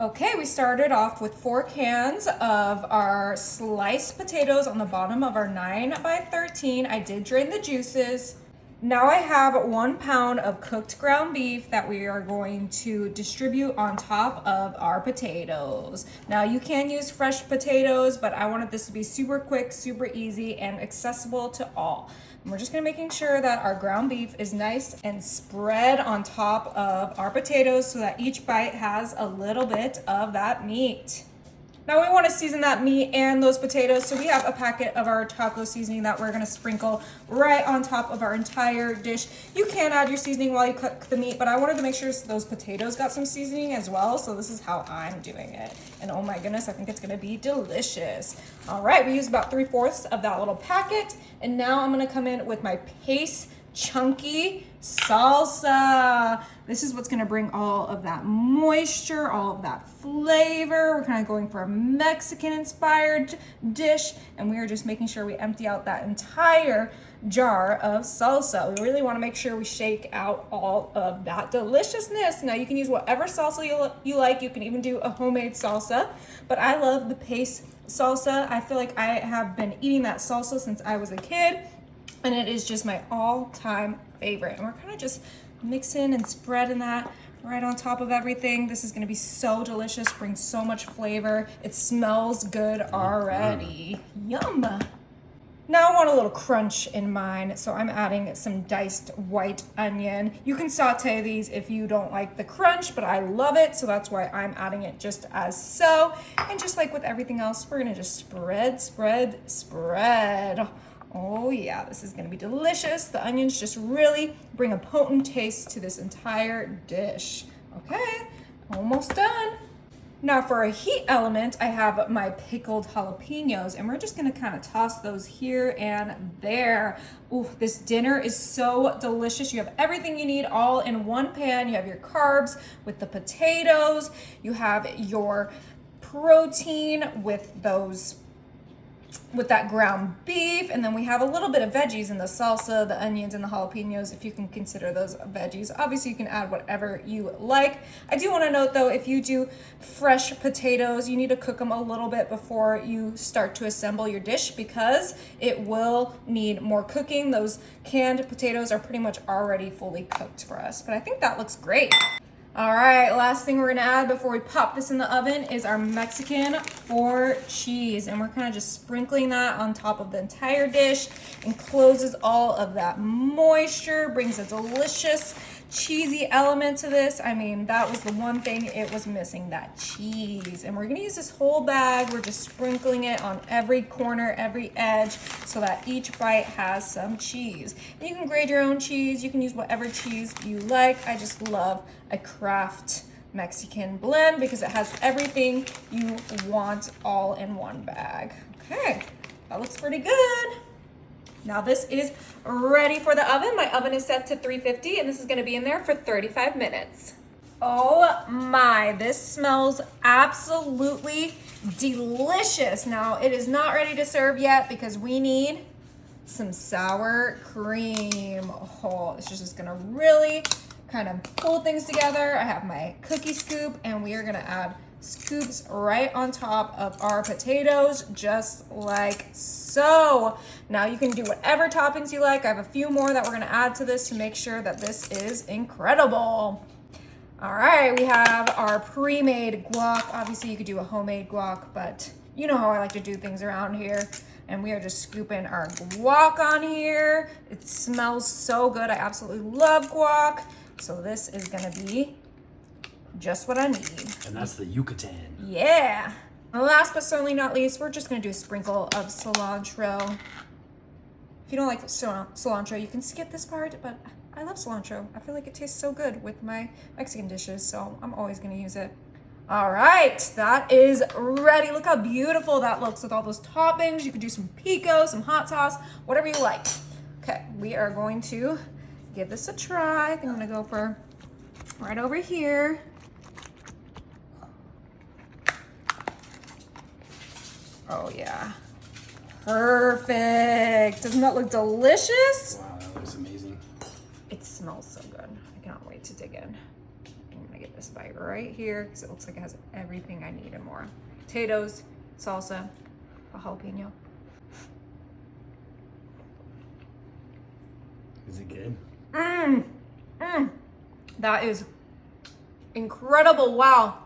Okay, we started off with 4 cans of our sliced potatoes on the bottom of our 9 by 13. I did drain the juices. Now I have 1 pound of cooked ground beef that we are going to distribute on top of our potatoes. Now you can use fresh potatoes, but I wanted this to be super quick, super easy, and accessible to all. And we're just gonna making sure that our ground beef is nice and spread on top of our potatoes so that each bite has a little bit of that meat. Now we want to season that meat and those potatoes, so we have a packet of our taco seasoning that we're going to sprinkle right on top of our entire dish. You can add your seasoning while you cook the meat, but I wanted to make sure those potatoes got some seasoning as well, so this is how I'm doing it. And oh my goodness, I think it's going to be delicious. All right, we used about 3/4 of that little packet, and now I'm going to come in with my paste chunky salsa. This is what's gonna bring all of that moisture, all of that flavor. We're kind of going for a Mexican inspired dish, and we are just making sure we empty out that entire jar of salsa. We really want to make sure we shake out all of that deliciousness. Now you can use whatever salsa you like. You can even do a homemade salsa, but I love the paste salsa. I feel like I have been eating that salsa since I was a kid, and it is just my all-time favorite. And we're kind of just mixing and spreading that right on top of everything. This is gonna be so delicious, brings so much flavor. It smells good already. Yum. Now I want a little crunch in mine, so I'm adding some diced white onion. You can saute these if you don't like the crunch, but I love it, so that's why I'm adding it just as so. And just like with everything else, we're gonna just spread, spread, spread. Oh yeah, this is gonna be delicious. The onions just really bring a potent taste to this entire dish. Okay, almost done. Now for a heat element, I have my pickled jalapenos, and we're just gonna kind of toss those here and there. Ooh, this dinner is so delicious. You have everything you need all in one pan. You have your carbs with the potatoes. You have your protein with that ground beef, and then we have a little bit of veggies in the salsa, the onions and the jalapenos, if you can consider those veggies. Obviously you can add whatever you like. I do want to note though, if you do fresh potatoes, you need to cook them a little bit before you start to assemble your dish, because it will need more cooking. Those canned potatoes are pretty much already fully cooked for us, but I think that looks great. All right, last thing we're gonna add before we pop this in the oven is our Mexican 4 cheese. And we're kind of just sprinkling that on top of the entire dish, and closes all of that moisture, brings a delicious cheesy element to this. I mean, that was the one thing it was missing, that cheese. And we're gonna use this whole bag. We're just sprinkling it on every corner, every edge, so that each bite has some cheese. And you can grate your own cheese. You can use whatever cheese you like. I just love a Kraft Mexican blend because it has everything you want all in one bag. Okay, that looks pretty good. Now this is ready for the oven. My oven is set to 350, and this is gonna be in there for 35 minutes. Oh my, this smells absolutely delicious. Now it is not ready to serve yet because we need some sour cream. Oh, it's just gonna really kind of pull things together. I have my cookie scoop, and we are gonna add scoops right on top of our potatoes, just like so. Now you can do whatever toppings you like. I have a few more that we're gonna add to this to make sure that this is incredible. All right, we have our pre-made guac. Obviously you could do a homemade guac, but you know how I like to do things around here. And we are just scooping our guac on here. It smells so good. I absolutely love guac. So this is gonna be just what I need. And that's the Yucatan. Yeah. And last but certainly not least, we're just gonna do a sprinkle of cilantro. If you don't like cilantro, you can skip this part, but I love cilantro. I feel like it tastes so good with my Mexican dishes, so I'm always gonna use it. All right, that is ready. Look how beautiful that looks with all those toppings. You could do some pico, some hot sauce, whatever you like. Okay, we are going to give this a try. I think I'm gonna go for right over here. Oh yeah, perfect. Doesn't that look delicious? Wow, that looks amazing. It smells so good. I cannot wait to dig in. I'm gonna get this bite right here because it looks like it has everything I need and more. Potatoes, salsa, a jalapeno. Is it good? That is incredible. Wow.